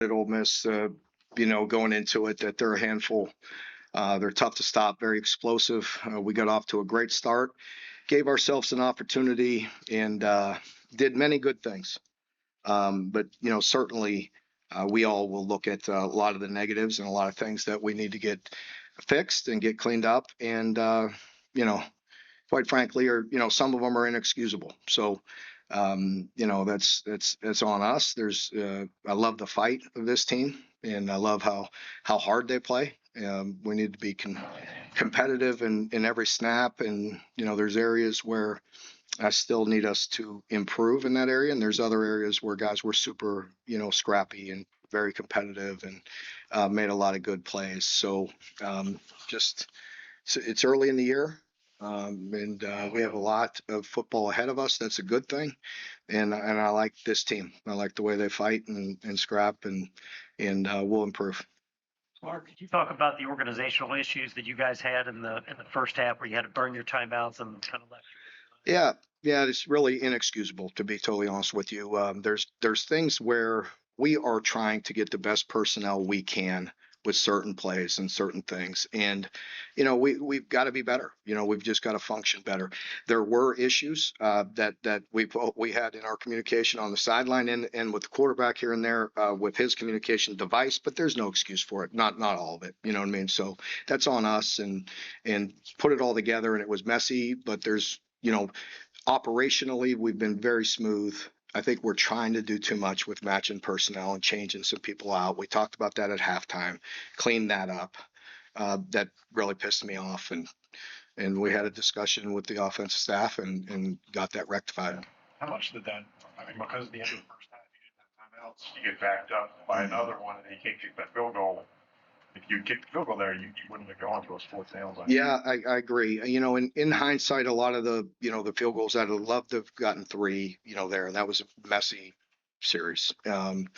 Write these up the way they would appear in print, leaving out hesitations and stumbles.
at Ole Miss, going into it, that they're a handful. They're tough to stop, very explosive. We got off to a great start, gave ourselves an opportunity, and did many good things. But certainly, we all will look at a lot of the negatives and a lot of things that we need to get fixed and get cleaned up. And you know, quite frankly, are some of them are inexcusable. So that's on us. I love the fight of this team, and I love how hard they play. We need to be competitive in every snap, and there's areas where I still need us to improve in that area, and there's other areas where guys were super scrappy and very competitive and made a lot of good plays. So just it's early in the year. And we have a lot of football ahead of us. That's a good thing, and I like this team. I like the way they fight and scrap, and we'll improve. Mark, could you talk about the organizational issues that you guys had in the first half where you had to burn your timeouts and kind of left? Yeah, yeah, it's really inexcusable, to be totally honest with you. There's things where we are trying to get the best personnel we can with certain plays and certain things, and we've got to be better. We've just got to function better. There were issues that we had in our communication on the sideline and with the quarterback here and there with his communication device, but there's no excuse for it. Not all of it. You know what I mean? So that's on us, and put it all together, and it was messy, but there's operationally, we've been very smooth. I think we're trying to do too much with matching personnel and changing some people out. We talked about that at halftime, cleaned that up. That really pissed me off, and we had a discussion with the offensive staff and got that rectified. How much did that? I mean, because at the end of the first half, you didn't have timeouts. You get backed up by another one, and then you can't kick that field goal. If you kicked the field goal there, you wouldn't have gone to those fourth downs. Yeah, I agree. In hindsight, a lot of the field goals, I'd have loved to have gotten three, there. And that was a messy series. And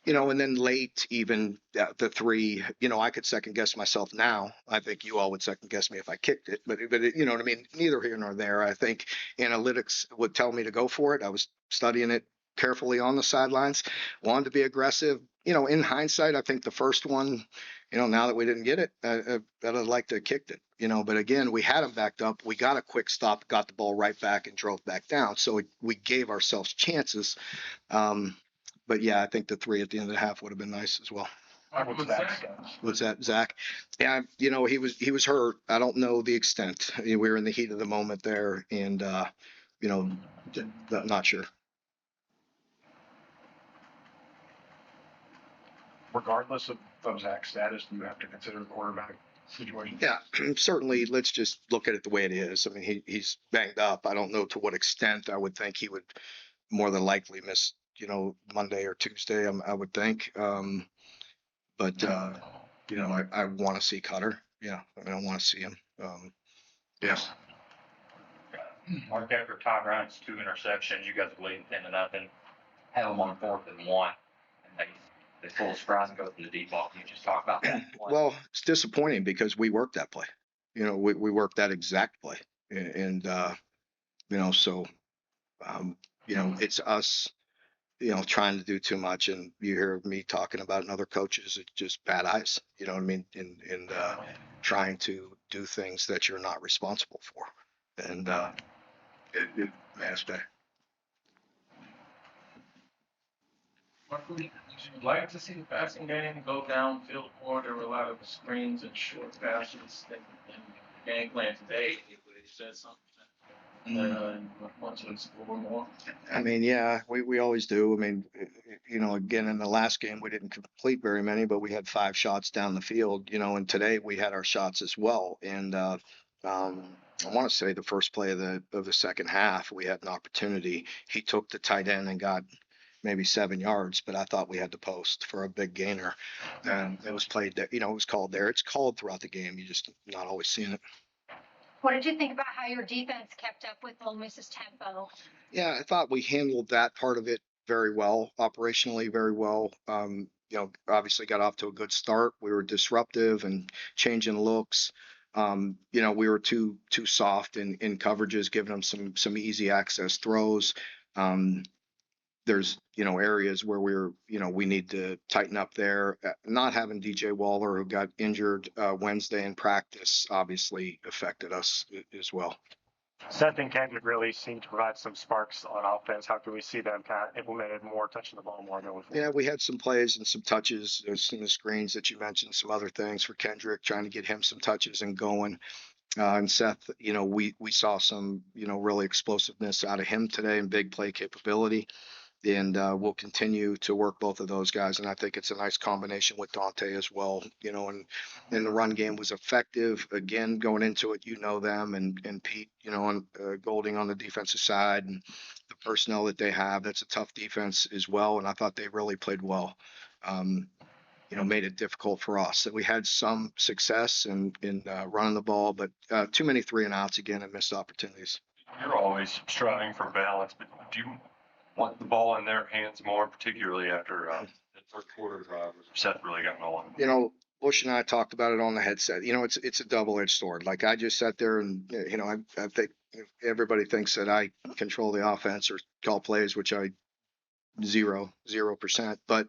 then late, even the three, I could second guess myself now. I think you all would second guess me if I kicked it, but you know what I mean? Neither here nor there. I think analytics would tell me to go for it. I was studying it carefully on the sidelines, wanted to be aggressive. In hindsight, I think the first one, now that we didn't get it, I'd have liked to have kicked it, but again, we had them backed up. We got a quick stop, got the ball right back and drove back down. So we gave ourselves chances. But yeah, I think the three at the end of the half would have been nice as well. What's that, Zach? Yeah, he was hurt. I don't know the extent. We were in the heat of the moment there, and not sure. Regardless of Zach's status, do you have to consider the quarterback situation? Yeah, certainly. Let's just look at it the way it is. I mean, he's banged up. I don't know to what extent. I would think he would more than likely miss, Monday or Tuesday, I would think. But I want to see Cutter. Yeah, I want to see him. Yes. Mark, after Todd Ryan's 2 interceptions, you guys are leading 10-0, have them on 4th and 1, and they full surprise and go for the deep ball. Can you just talk about that play? Well, it's disappointing because we worked that play. We worked that exact play, and so it's us, trying to do too much, and you hear me talking about other coaches, it's just bad eyes. You know what I mean? And trying to do things that you're not responsible for, and it has to. Would you like to see the passing game go downfield more? There were a lot of screens and short passes in the game plan today. It would have said something. Want to explore more? I mean, yeah, we always do. I mean, again, in the last game, we didn't complete very many, but we had 5 shots down the field, and today we had our shots as well. And I want to say the first play of the second half, we had an opportunity. He took the tight end and got maybe 7 yards, but I thought we had to post for a big gainer. And it was played there, it was called there. It's called throughout the game. You just not always seeing it. What did you think about how your defense kept up with Ole Miss's tempo? Yeah, I thought we handled that part of it very well, operationally very well. Obviously got off to a good start. We were disruptive and changing looks. We were too soft in coverages, giving them some easy access throws. there's, areas where we need to tighten up there. Not having DJ Waller, who got injured Wednesday in practice, obviously affected us as well. Seth and Kendrick really seem to provide some sparks on offense. How can we see them kind of implemented more, touching the ball more going forward? Yeah, we had some plays and some touches. There's some of the screens that you mentioned, some other things for Kendrick, trying to get him some touches and going. And Seth, we saw some, really explosiveness out of him today and big play capability. And we'll continue to work both of those guys. And I think it's a nice combination with Dante as well, and the run game was effective. Again, going into it, them and Pete, on Golding on the defensive side and the personnel that they have. That's a tough defense as well. And I thought they really played well. Made it difficult for us. So we had some success in running the ball, but too many 3-and-outs again and missed opportunities. You're always striving for balance, but do you want the ball in their hands more, particularly after the third quarter drive? Seth really got going. Bush and I talked about it on the headset. It's a double-edged sword. Like I just sat there and, I think everybody thinks that I control the offense or call plays, which I 0%. But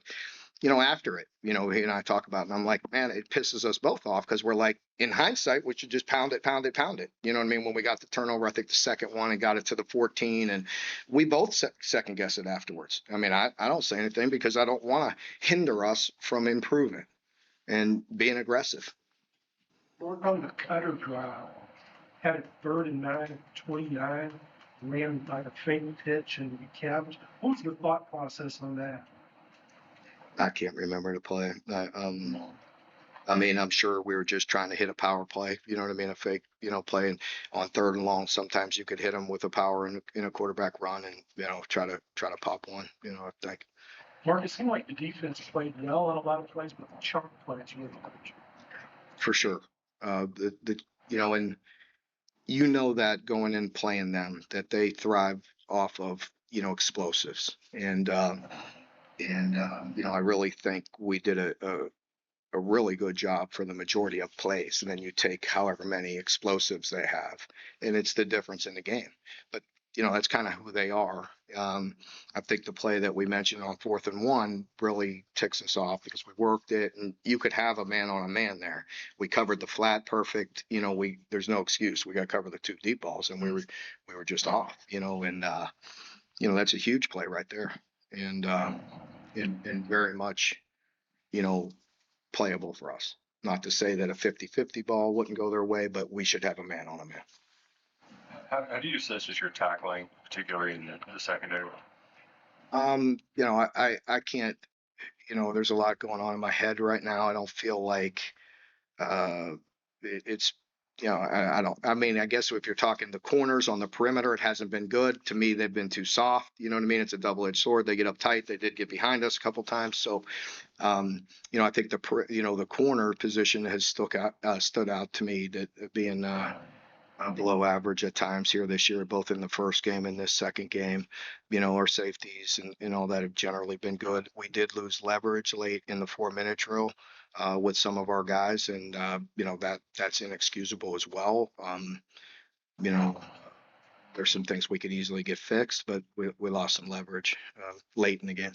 after it, he and I talk about it, and I'm like, man, it pisses us both off because we're like, in hindsight, we should just pound it. You know what I mean? When we got the turnover, I think the second one and got it to the 14, and we both second guess it afterwards. I mean, I don't say anything because I don't want to hinder us from improving and being aggressive. Work on the cutter drive. Had it 3rd and 9, 29, ran like a fake pitch and we capped. What was the thought process on that? I can't remember the play. I'm sure we were just trying to hit a power play. You know what I mean? A fake, play. And on 3rd and long, sometimes you could hit them with a power in a quarterback run and, try to pop one, I think. Mark, it seemed like the defense played well on a lot of plays, but the chunk plays really good. For sure. And that going and playing them, that they thrive off of, explosives. And I really think we did a really good job for the majority of plays. And then you take however many explosives they have, and it's the difference in the game. But, that's kind of who they are. I think the play that we mentioned on 4th and 1 really ticks us off because we worked it, and you could have a man on a man there. We covered the flat perfect. There's no excuse. We got to cover the 2 deep balls, and we were just off. And that's a huge play right there. And very much, playable for us. Not to say that a 50-50 ball wouldn't go their way, but we should have a man on a man. How do you assess your tackling, particularly in the secondary? I can't, there's a lot going on in my head right now. I don't feel like it's, I guess if you're talking the corners on the perimeter, it hasn't been good. To me, they've been too soft. You know what I mean? It's a double-edged sword. They get up tight. They did get behind us a couple times. So, I think the corner position has stood out to me that being below average at times here this year, both in the first game and this second game. Our safeties and all that have generally been good. We did lose leverage late in the 4-minute drill with some of our guys, and that's inexcusable as well. There's some things we could easily get fixed, but we lost some leverage late in the game.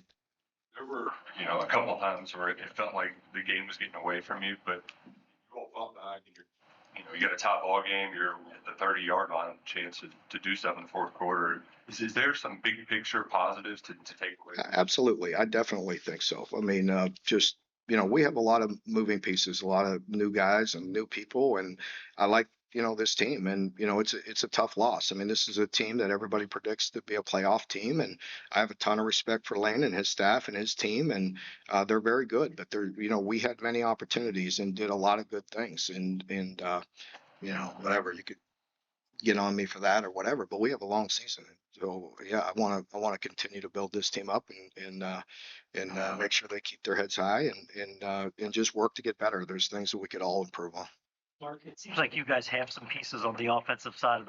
There were, a couple of times where it felt like the game was getting away from you, but you all fought back and you got a top ball game, you're at the 30-yard line, chance to do something in the fourth quarter. Is there some big picture positives to take away? Absolutely. I definitely think so. I mean, we have a lot of moving pieces, a lot of new guys and new people. And I like, this team, and, it's a tough loss. I mean, this is a team that everybody predicts to be a playoff team. And I have a ton of respect for Lane and his staff and his team, and they're very good, but we had many opportunities and did a lot of good things, and whatever, you could get on me for that or whatever, but we have a long season. So yeah, I want to continue to build this team up and make sure they keep their heads high and just work to get better. There's things that we could all improve on. Mark, it seems like you guys have some pieces on the offensive side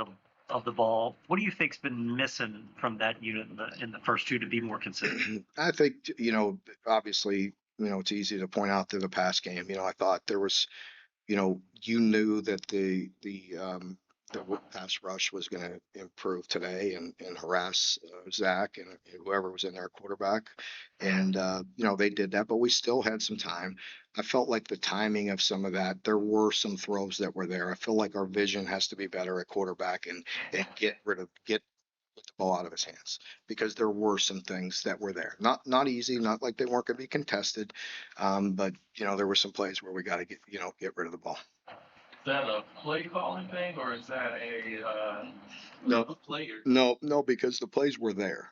of the ball. What do you think's been missing from that unit in the first 2 to be more consistent? I think, obviously, it's easy to point out through the pass game. I thought there was, you knew that the the pass rush was going to improve today and harass Zach and whoever was in their quarterback. And, they did that, but we still had some time. I felt like the timing of some of that, there were some throws that were there. I feel like our vision has to be better at quarterback and get the ball out of his hands because there were some things that were there. Not easy, not like they weren't going to be contested. But, there were some plays where we got to get rid of the ball. Is that a play calling thing or is that No. a player? No, because the plays were there,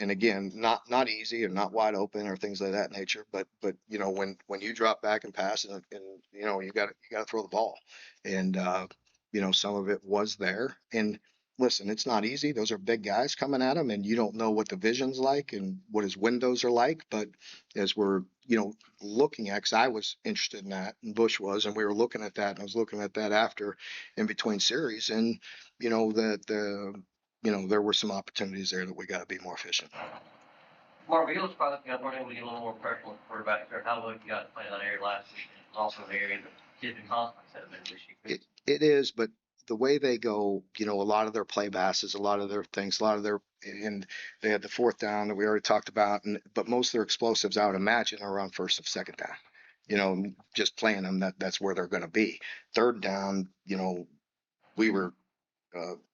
and again, not easy and not wide open or things of that nature. But when you drop back and pass and you got to throw the ball, and some of it was there. And listen, it's not easy. Those are big guys coming at him, and you don't know what the vision's like and what his windows are like. But as we're looking at, because I was interested in that, and Bush was, and we were looking at that, and I was looking at that after in between series, and there were some opportunities there that we got to be more efficient. Mark, we was probably got running with a little more pressure on the quarterback there. How well you got playing that area last week? And also the area that Kid Constance had been this year. It is, but the way they go, a lot of their play passes, a lot of their things, and they had the fourth down that we already talked about, but most of their explosives, I would imagine, are on first and second down. Just playing them, that's where they're going to be. Third down, we were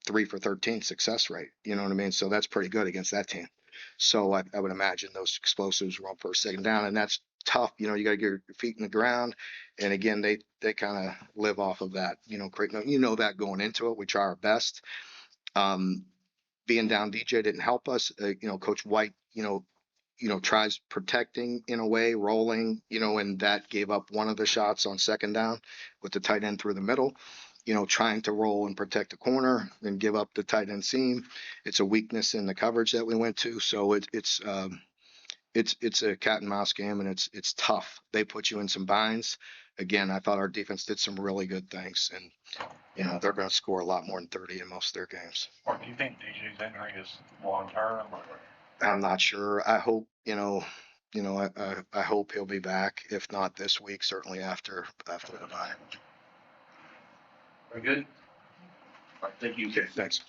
3 for 13 success rate. You know what I mean? So that's pretty good against that team. So I would imagine those explosives were on first, second down, and that's tough. You got to get your feet in the ground. And again, they kind of live off of that, that going into it. We try our best. Being down DJ didn't help us. Coach White, tries protecting in a way, rolling, and that gave up one of the shots on second down with the tight end through the middle. Trying to roll and protect the corner and give up the tight end seam. It's a weakness in the coverage that we went to. So it's a cat and mouse game, and it's tough. They put you in some binds. Again, I thought our defense did some really good things, and they're going to score a lot more than 30 in most of their games. Or do you think DJ's injury is long term? I'm not sure. I hope, I hope he'll be back. If not this week, certainly after the bye. Very good. All right, thank you. Okay, thanks.